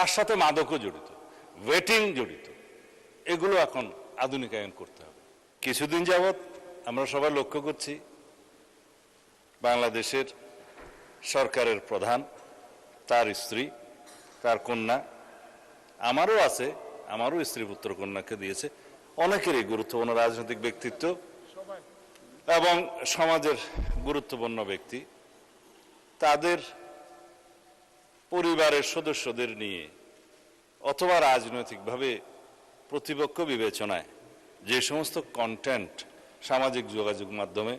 তার সাথে মাদকও জড়িত, ওয়েটিং জড়িত, এগুলো এখন আধুনিকায়ন করতে হবে। কিছুদিন যাবৎ আমরা সবাই লক্ষ্য করছি বাংলাদেশের সরকারের প্রধান, তার স্ত্রী, তার কন্যা, আমারও আছে, আমারও স্ত্রী পুত্র কন্যাকে দিয়েছে, অনেকেরই গুরুত্বপূর্ণ রাজনৈতিক ব্যক্তিত্ব এবং সমাজের গুরুত্বপূর্ণ ব্যক্তি তাদের পরিবারের সদস্যদের নিয়ে অথবা রাজনৈতিকভাবে প্রতিপক্ষ বিবেচনায় যে সমস্ত কন্টেন্ট সামাজিক যোগাযোগ মাধ্যমে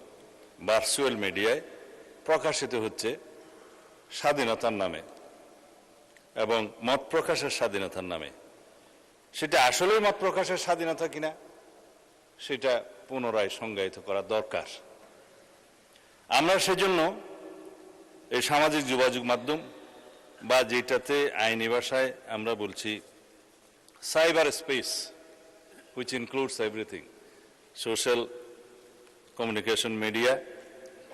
ভার্চুয়াল মিডিয়ায় প্রকাশিত হচ্ছে স্বাধীনতার নামে এবং মত প্রকাশের স্বাধীনতার নামে, সেটা আসলেই মত প্রকাশের স্বাধীনতা কিনা সেটা পুনরায় সংজ্ঞায়িত করা দরকার। আমরা সেজন্য এই সামাজিক যোগাযোগ মাধ্যম বা যেটাতে আইনি ভাষায় আমরা বলছি cyber space, which includes everything, social communication media,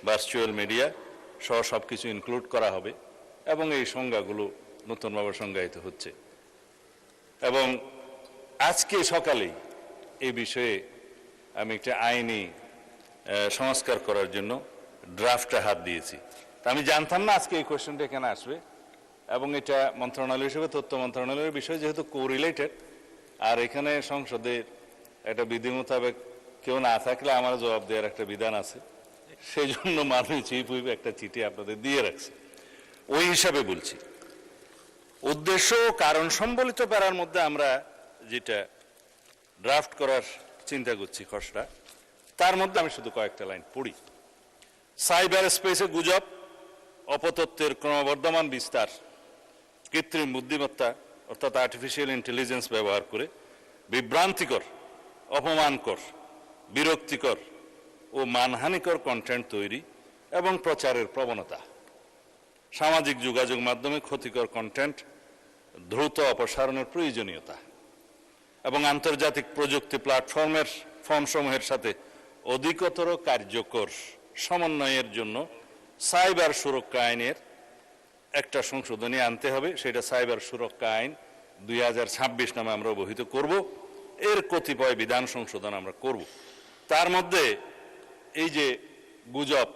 virtual media সহ সব কিছু ইনক্লুড করা হবে এবং এই সংজ্ঞাগুলো নতুনভাবে সংজ্ঞায়িত হচ্ছে। এবং আজকে সকালেই এই বিষয়ে আমি একটা আইনি সংস্কার করার জন্য ড্রাফটে হাত দিয়েছি। তা আমি জানতাম না আজকে এই কোয়েশ্চেনটা এখানে আসবে, এবং এটা মন্ত্রণালয় হিসেবে তথ্য মন্ত্রণালয়ের বিষয় যেহেতু কোরিলেটেড, আর এখানে সংসদের একটা বিধি মোতাবেক কেউ না থাকলে আমার জবাব দেওয়ার একটা বিধান আছে, সেই জন্য মাননীয় চিফ হুইপ একটা চিঠি আপনাদের দিয়ে রাখছে। ওই হিসাবে বলছি, উদ্দেশ্য ও কারণ সম্বলিত প্যারার মধ্যে আমরা যেটা ড্রাফট করার চিন্তা করছি খসড়া, তার মধ্যে আমি শুধু কয়েকটা লাইন পড়ি। সাইবার স্পেসে গুজব, অপতথ্যের ক্রমবর্ধমান বিস্তার, কৃত্রিম বুদ্ধিমত্তা অর্থাৎ আর্টিফিশিয়াল ইন্টেলিজেন্স ব্যবহার করে বিভ্রান্তিকর, অপমানকর, বিরক্তিকর ও মানহানিকর কন্টেন্ট তৈরি এবং প্রচারের প্রবণতা, সামাজিক যোগাযোগ মাধ্যমে ক্ষতিকর কন্টেন্ট দ্রুত অপসারণের প্রয়োজনীয়তা এবং আন্তর্জাতিক প্রযুক্তি ফর্মসমূহের সাথে অধিকতর কার্যকর সমন্বয়ের জন্য সাইবার সুরক্ষা আইনের একটা সংশোধনী আনতে হবে। সেটা সাইবার সুরক্ষা আইন 2026 নামে আমরা অবহিত করব। এর কতিপয় বিধান সংশোধন আমরা করব। তার মধ্যে এই যে গুজব,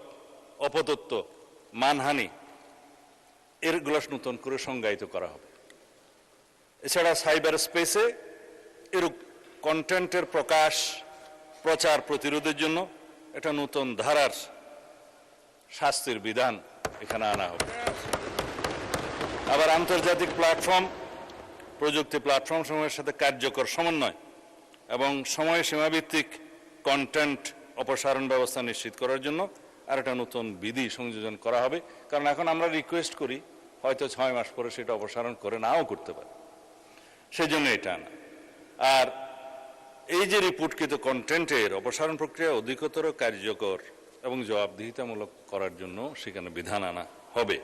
অপতথ্য, মানহানি, এরগুলো নতুন করে সংজ্ঞায়িত করা হবে। এছাড়া সাইবার স্পেসে এরূপ কন্টেন্টের প্রকাশ, প্রচার প্রতিরোধের জন্য একটা নতুন ধারার শাস্তির বিধান এখানে আনা হবে। আবার আন্তর্জাতিক প্ল্যাটফর্ম, প্রযুক্তি প্ল্যাটফর্ম সমূহের সাথে কার্যকর সমন্বয় এবং সময় সীমাভিত্তিক কন্টেন্ট অপসারণ ব্যবস্থা নিশ্চিত করার জন্য আর একটা নতুন বিধি সংযোজন করা হবে। কারণ এখন আমরা রিকোয়েস্ট করি, হয়তো 6 মাস পরে সেটা অপসারণ করে নাও করতে পারে, সেই জন্য এটা আনা। আর এই যে রিপোর্টকৃত কন্টেন্টের অপসারণ প্রক্রিয়া অধিকতর কার্যকর এবং জবাবদিহিতামূলক করার জন্য সেখানে বিধান আনা হবে।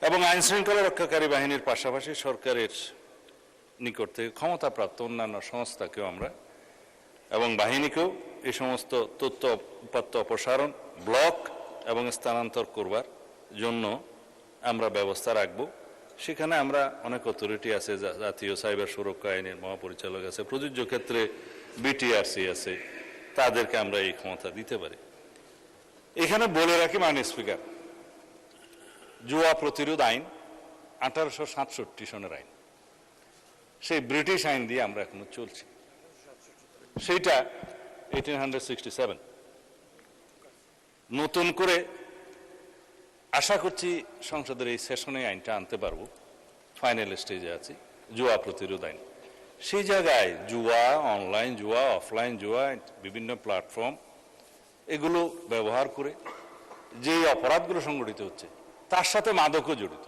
এবং আইন শৃঙ্খলা রক্ষাকারী বাহিনীর পাশাপাশি সরকারের নিকট থেকে ক্ষমতাপ্রাপ্ত অন্যান্য সংস্থাকেও আমরা এবং বাহিনীকেও এই সমস্ত তথ্য উপাত্ত অপসারণ, ব্লক এবং স্থানান্তর করবার জন্য আমরা ব্যবস্থা রাখব। সেখানে আমরা অনেক অথরিটি আছে, জাতীয় সাইবার সুরক্ষা আইনের মহাপরিচালক আছে, প্রযোজ্য ক্ষেত্রে বিটিআরসি আছে, তাদেরকে আমরা এই ক্ষমতা দিতে পারি। এখানে বলে রাখি মাননীয় স্পিকার, জুয়া প্রতিরোধ আইন 1867 সনের আইন, সেই ব্রিটিশ আইন দিয়ে আমরা এখনো চলছি। সেইটা 1867। নতুন করে আশা করছি সংসদের এই সেশনে আইনটা আনতে পারবো, ফাইনাল স্টেজে আছি, জুয়া প্রতিরোধ আইন। সেই জায়গায় জুয়া, অনলাইন জুয়া, অফলাইন জুয়া, বিভিন্ন প্ল্যাটফর্ম এগুলো ব্যবহার করে যে অপরাধগুলো সংগঠিত হচ্ছে তার সাথে মাদকও জড়িত,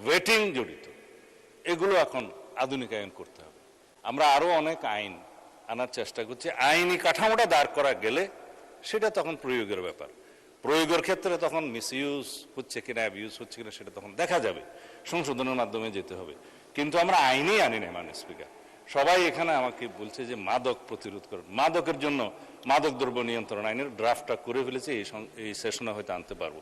ওয়েটিং জড়িত, এগুলো এখন আধুনিকায়ন করতে হবে। আমরা আরো অনেক আইন আনার চেষ্টা করছি। আইনি কাঠামোটা দাঁড় করা গেলে সেটা তখন প্রয়োগের ব্যাপার। প্রয়োগের ক্ষেত্রে তখন মিসইউজ হচ্ছে কিনা, অ্যাবিউজ হচ্ছে কিনা সেটা তখন দেখা যাবে, সংশোধনের মাধ্যমে যেতে হবে। কিন্তু আমরা আইনই আনি না মাননীয় স্পিকার। সবাই এখানে আমাকে বলছে যে মাদক প্রতিরোধ করুন, মাদকের জন্য মাদক দ্রব্য নিয়ন্ত্রণ আইনের ড্রাফটটা করে ফেলেছে, এই সেশনে হয়তো আনতে পারবো।